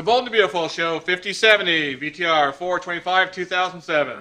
The Bold and the Beautiful Show 5070, VTR 425 2007.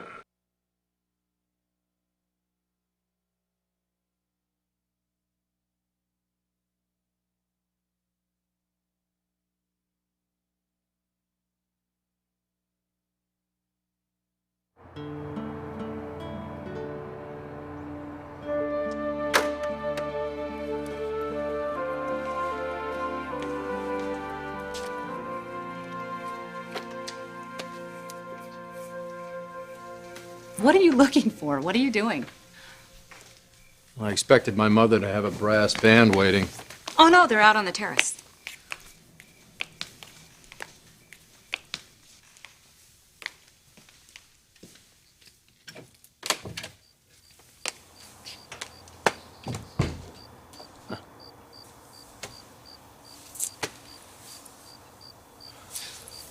What are you looking for? What are you doing? I expected my mother to have a brass band waiting. Oh, no, they're out on the terrace.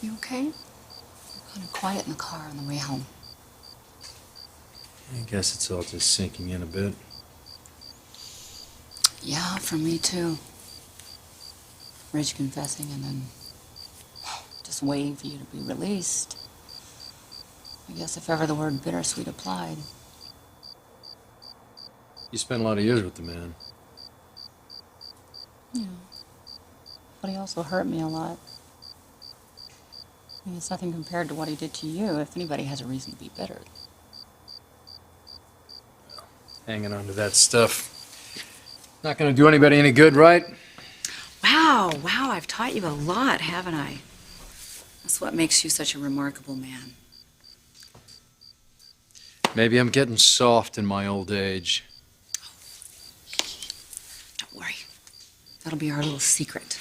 You okay? You're kind of quiet in the car on the way home. I guess it's all just sinking in a bit. Yeah, for me too. Ridge confessing and then just waiting for you to be released. I guess if ever the word bittersweet applied. You spent a lot of years with the man. Yeah. But he also hurt me a lot. I mean, it's nothing compared to what he did to you, if anybody has a reason to be bitter. Hanging on to that stuff. Not gonna do anybody any good, right? Wow, I've taught you a lot, haven't I? That's what makes you such a remarkable man. Maybe I'm getting soft in my old age. Don't worry. That'll be our little secret.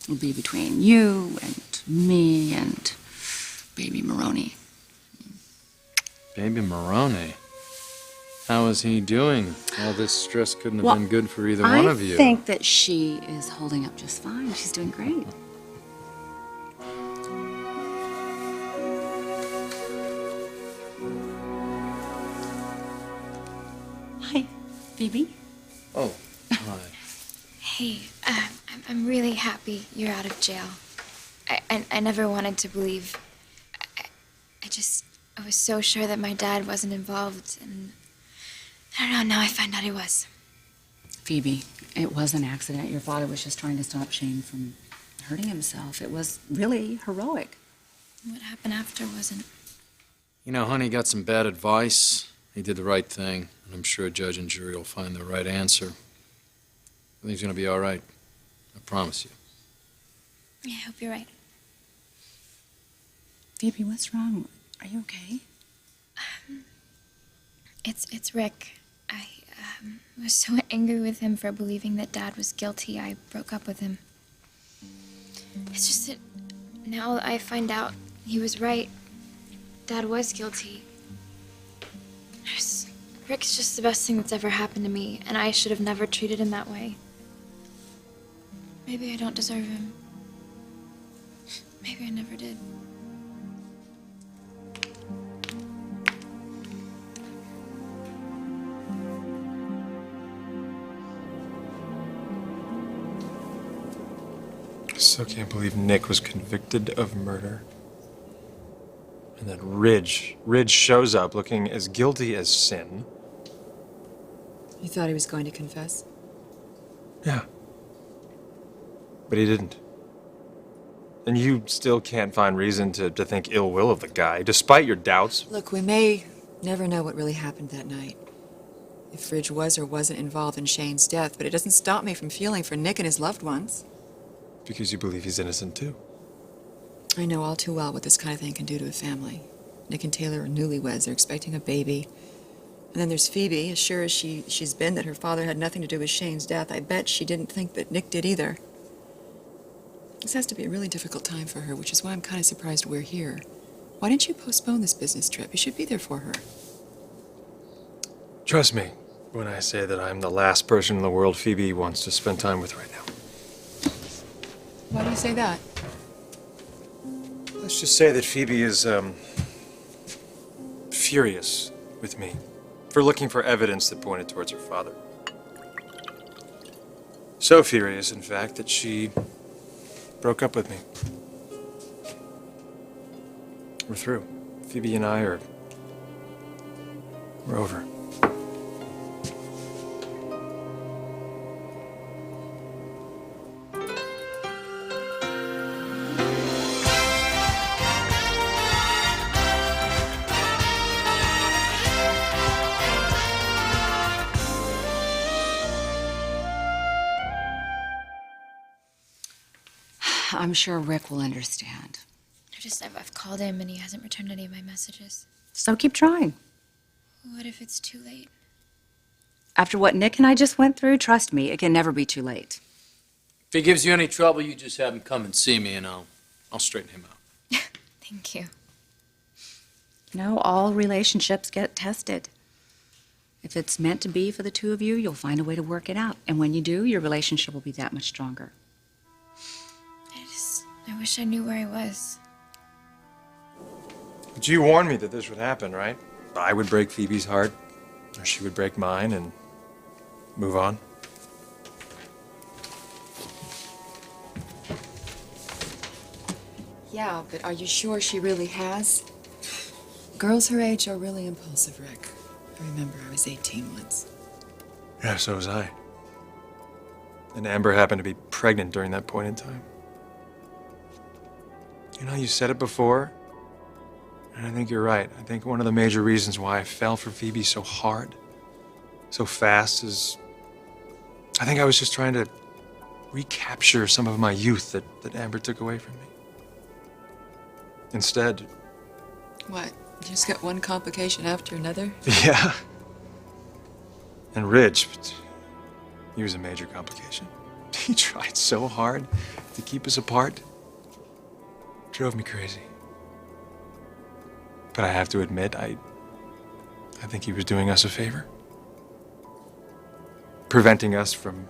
It'll be between you and me and baby Maroney. Baby Maroney. How is he doing? All this stress couldn't have been good for either one of you. I think that she is holding up just fine. She's doing great. Hi, Phoebe. Oh, hi. Hey, I'm really happy you're out of jail. I never wanted to believe. I was so sure that my dad wasn't involved, and I don't know, now I find out he was. Phoebe, it was an accident. Your father was just trying to stop Shane from hurting himself. It was really heroic. What happened after wasn't. You know, honey got some bad advice. He did the right thing, and I'm sure a judge and jury will find the right answer. Everything's gonna be all right. I promise you. Yeah, I hope you're right. Phoebe, what's wrong? Are you okay? It's Rick. I was so angry with him for believing that Dad was guilty, I broke up with him. It's just that now I find out he was right. Dad was guilty. Rick's just the best thing that's ever happened to me, and I should have never treated him that way. Maybe I don't deserve him. Maybe I never did. I still can't believe Nick was convicted of murder. And then Ridge shows up looking as guilty as sin. You thought he was going to confess? Yeah. But he didn't. And you still can't find reason to think ill will of the guy, despite your doubts. Look, we may never know what really happened that night. If Ridge was or wasn't involved in Shane's death, but it doesn't stop me from feeling for Nick and his loved ones. Because you believe he's innocent too. I know all too well what this kind of thing can do to a family. Nick and Taylor are newlyweds. They're expecting a baby. And then there's Phoebe. As sure as she's been that her father had nothing to do with Shane's death, I bet she didn't think that Nick did either. This has to be a really difficult time for her, which is why I'm kind of surprised we're here. Why didn't you postpone this business trip? You should be there for her. Trust me when I say that I'm the last person in the world Phoebe wants to spend time with right now. Why do you say that? Let's just say that Phoebe is, furious with me for looking for evidence that pointed towards her father. So furious, in fact, that she broke up with me. We're through. Phoebe and I we're over. I'm sure Rick will understand. I've called him and he hasn't returned any of my messages. So keep trying. What if it's too late? After what Nick and I just went through, trust me, it can never be too late. If he gives you any trouble, you just have him come and see me, and I'll straighten him out. Thank you. You know, all relationships get tested. If it's meant to be for the two of you, you'll find a way to work it out. And when you do, your relationship will be that much stronger. I wish I knew where I was. But you warned me that this would happen, right? I would break Phoebe's heart, or she would break mine and move on. Yeah, but are you sure she really has? Girls her age are really impulsive, Rick. I remember I was 18 once. Yeah, so was I. And Amber happened to be pregnant during that point in time. You know, you said it before, and I think you're right. I think one of the major reasons why I fell for Phoebe so hard, so fast, is I think I was just trying to recapture some of my youth that Amber took away from me. Instead... What? You just got one complication after another? Yeah. And Ridge, but he was a major complication. He tried so hard to keep us apart. Drove me crazy. But I have to admit, I think he was doing us a favor. Preventing us from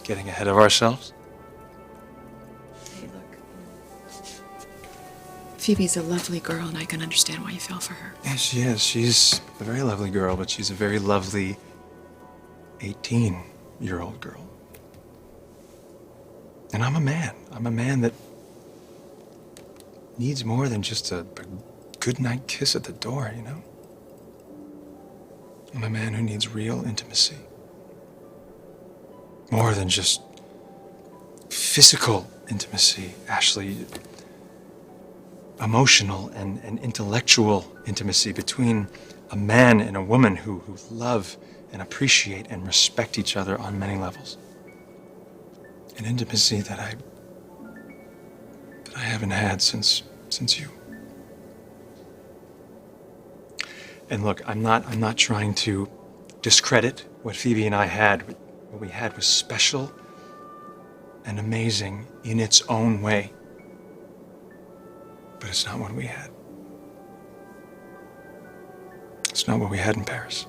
getting ahead of ourselves. Hey, look. Phoebe's a lovely girl, and I can understand why you fell for her. Yeah, she is. She's a very lovely girl, but she's a very lovely 18-year-old girl. And I'm a man. I'm a man that needs more than just a goodnight kiss at the door, you know? I'm a man who needs real intimacy. More than just physical intimacy, Ashley. Emotional and intellectual intimacy between a man and a woman who love and appreciate and respect each other on many levels. An intimacy that I haven't had since you. And look, I'm not trying to discredit what Phoebe and I had. What we had was special and amazing in its own way. But it's not what we had. It's not what we had in Paris.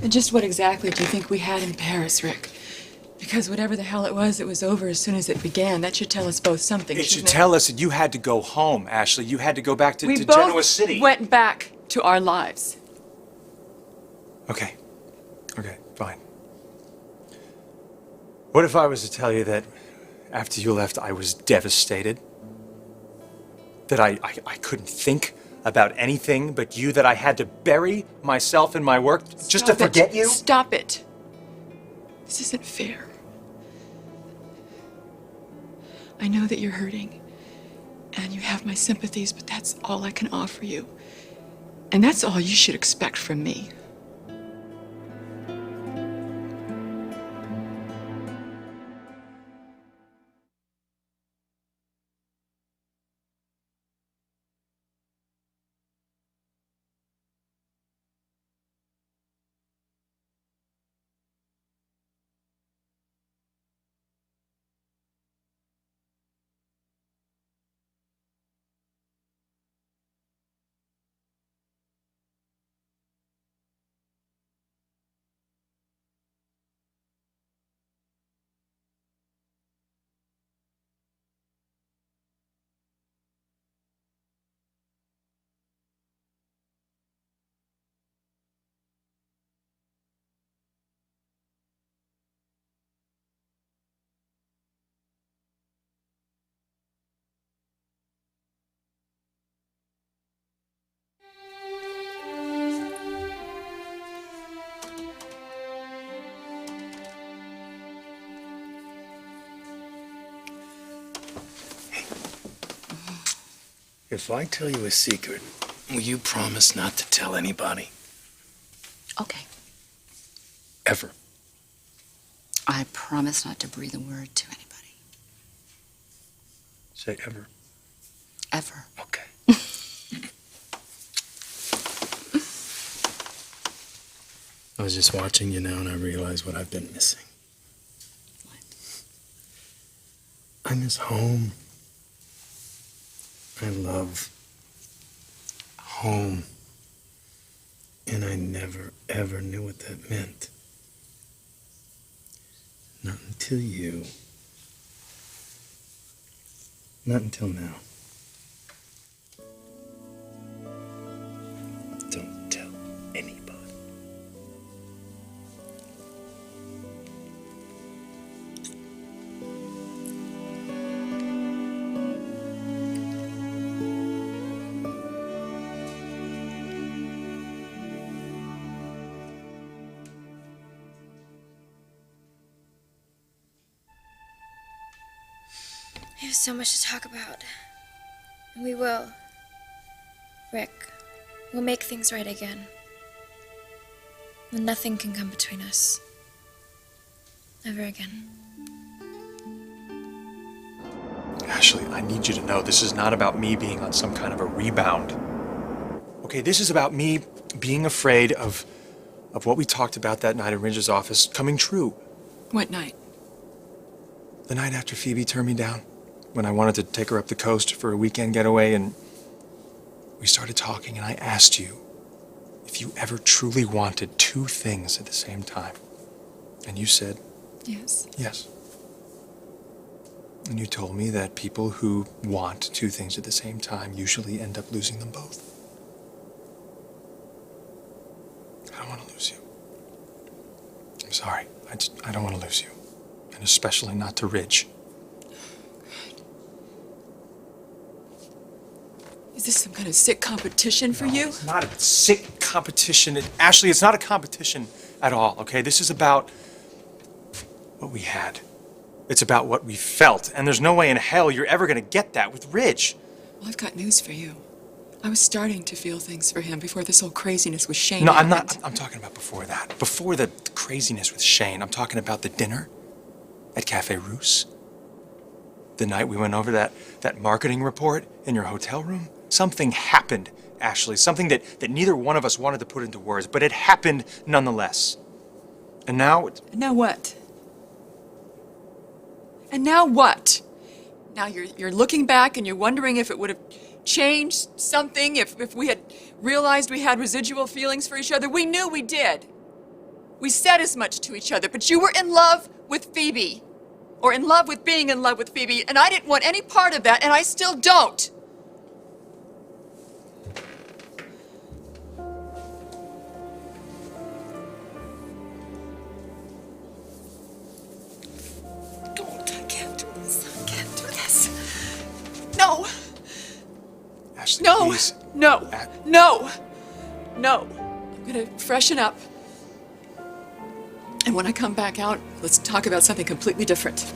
And just what exactly do you think we had in Paris, Rick? Because whatever the hell it was over as soon as it began. That should tell us both something, It should shouldn't tell us that you had to go home, Ashley. You had to go back to We Genoa both City. went back to our lives. Okay. Okay, fine. What if I was to tell you that after you left, I was devastated? That I couldn't think about anything but you, that I had to bury myself in my work just to forget you? Stop it. This isn't fair. I know that you're hurting, and you have my sympathies, but that's all I can offer you. And that's all you should expect from me. If I tell you a secret, will you promise not to tell anybody? Okay. Ever. I promise not to breathe a word to anybody. Say ever. Ever. Okay. I was just watching you now and I realized what I've been missing. What? I miss home. I love home. And I never, ever knew what that meant. Not until you. Not until now. Don't tell anybody. We have so much to talk about. And we will. Rick, we'll make things right again. And nothing can come between us. Ever again. Ashley, I need you to know this is not about me being on some kind of a rebound. Okay, this is about me being afraid of what we talked about that night in Ridge's office coming true. What night? The night after Phoebe turned me down, when I wanted to take her up the coast for a weekend getaway, and we started talking, and I asked you if you ever truly wanted two things at the same time. And you said, Yes. yes. And you told me that people who want two things at the same time usually end up losing them both. I don't want to lose you. I'm sorry. I don't want to lose you. And especially not to Ridge. Is this some kind of sick competition for you? It's not a sick competition. Ashley, it's not a competition at all, okay? This is about what we had. It's about what we felt. And there's no way in hell you're ever going to get that with Ridge. Well, I've got news for you. I was starting to feel things for him before this whole craziness with Shane No, I'm happened. not. I'm talking about before that. Before the craziness with Shane. I'm talking about the dinner at Cafe Russe. The night we went over that marketing report in your hotel room. Something happened, Ashley. Something that neither one of us wanted to put into words, but it happened nonetheless. And now... And now what? And now what? Now you're looking back and you're wondering if it would have changed something, if we had realized we had residual feelings for each other. We knew we did. We said as much to each other, but you were in love with Phoebe. Or in love with being in love with Phoebe, and I didn't want any part of that, and I still don't. I can't do this. I can't do this. No. Ashley, No. please. No. No. No. I'm gonna freshen up. And when I come back out, let's talk about something completely different.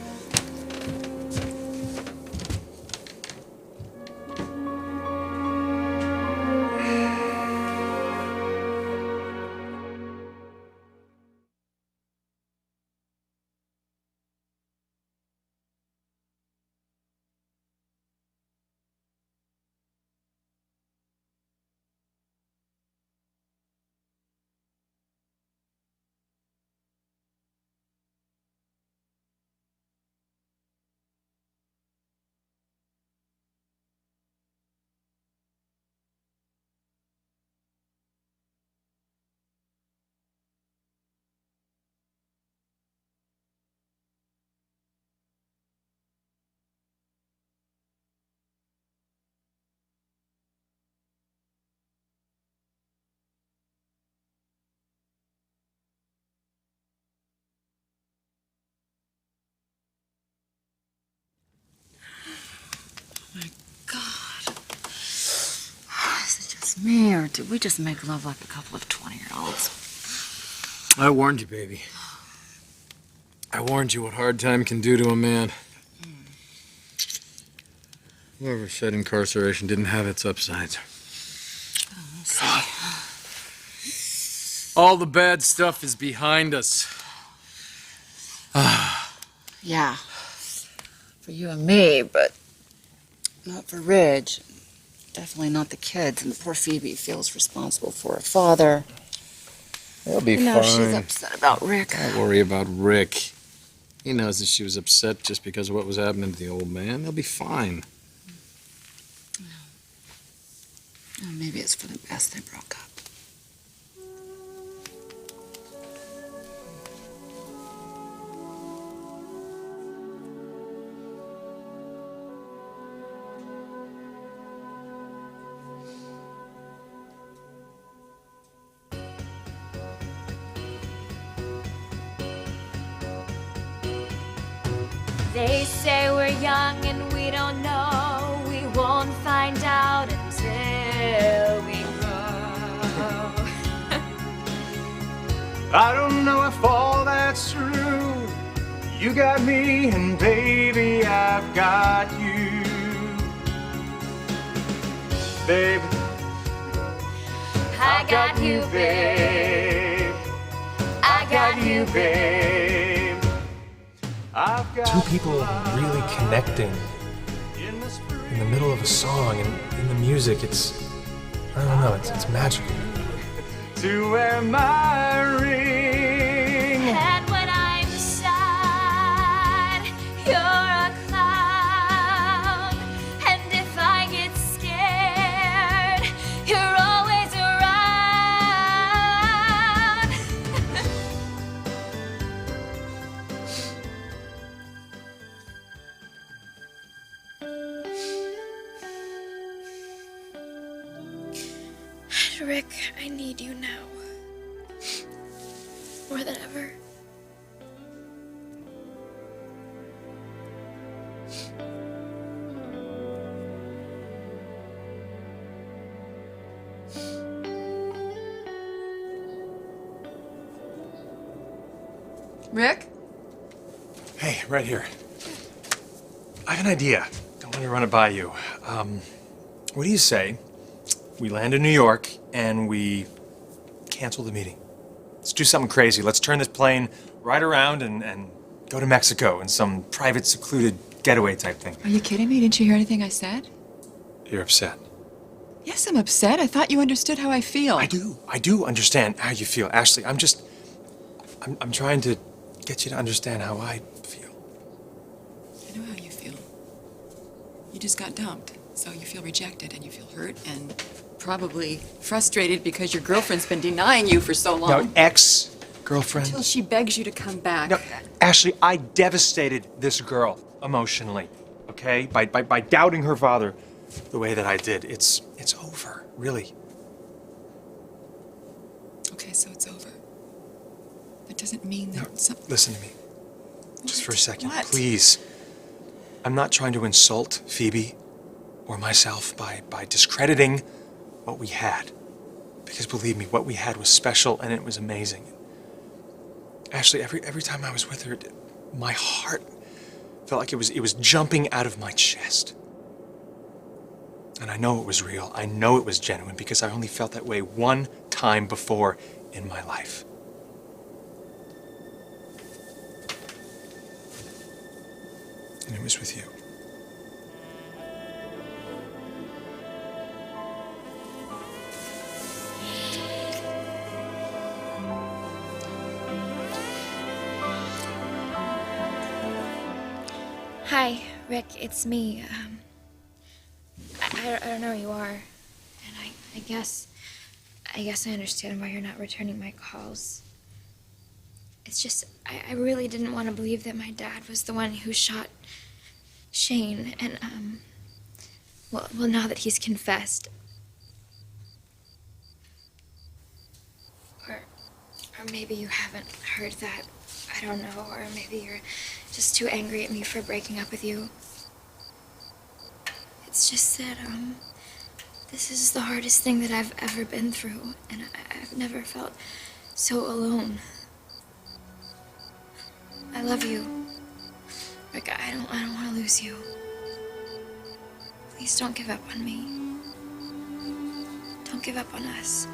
Is it just me, or did we just make love like a couple of 20-year-olds? I warned you, baby. I warned you what hard time can do to a man. Whoever said incarceration didn't have its upsides. All the bad stuff is behind us. Yeah. For you and me, but not for Ridge. Definitely not the kids. And poor Phoebe feels responsible for her father. They'll be You know, fine. she's upset about Rick. Don't worry about Rick. He knows that she was upset just because of what was happening to the old man. They'll be fine. Oh, maybe it's for the best they broke up. They say we're young and we don't know. We won't find out until we grow. I don't know if all that's true. You got me, and baby, I've got you. Babe, I got you, babe. I got you, babe. I've got Two people really connecting in the middle of a song and in the music. I don't know, it's magical. to wear my ring. And when I'm sad, you're a clown. And if I get scared, you're always around. Rick, I need you now. More than ever. Rick? Hey, right here. I have an idea. I want to run it by you. What do you say we land in New York and we cancel the meeting? Let's do something crazy. Let's turn this plane right around and go to Mexico in some private, secluded getaway type thing. Are you kidding me? Didn't you hear anything I said? You're upset. Yes, I'm upset. I thought you understood how I feel. I do understand how you feel, Ashley. I'm trying to get you to understand how I feel. I know how you feel. You just got dumped, so you feel rejected and you feel hurt and probably frustrated because your girlfriend's been denying you for so long. No, ex-girlfriend. Until she begs you to come back. No, Ashley, I devastated this girl emotionally, okay? By doubting her father the way that I did. It's over, really. Okay, so it's over. That doesn't mean that Listen to me. Just for a second, What? please. I'm not trying to insult Phoebe or myself by discrediting what we had. Because believe me, what we had was special and it was amazing. Ashley, every time I was with her, my heart felt like it was jumping out of my chest. And I know it was real. I know it was genuine because I only felt that way one time before in my life. And it was with you. Hi, Rick, it's me. I don't know who you are. And I guess I understand why you're not returning my calls. It's just, I really didn't want to believe that my dad was the one who shot Shane. And, well, now that he's confessed. Or maybe you haven't heard that. I don't know. Or maybe you're just too angry at me for breaking up with you. It's just that, this is the hardest thing that I've ever been through, and I've never felt so alone. I love you. Rick, I don't want to lose you. Please don't give up on me. Don't give up on us.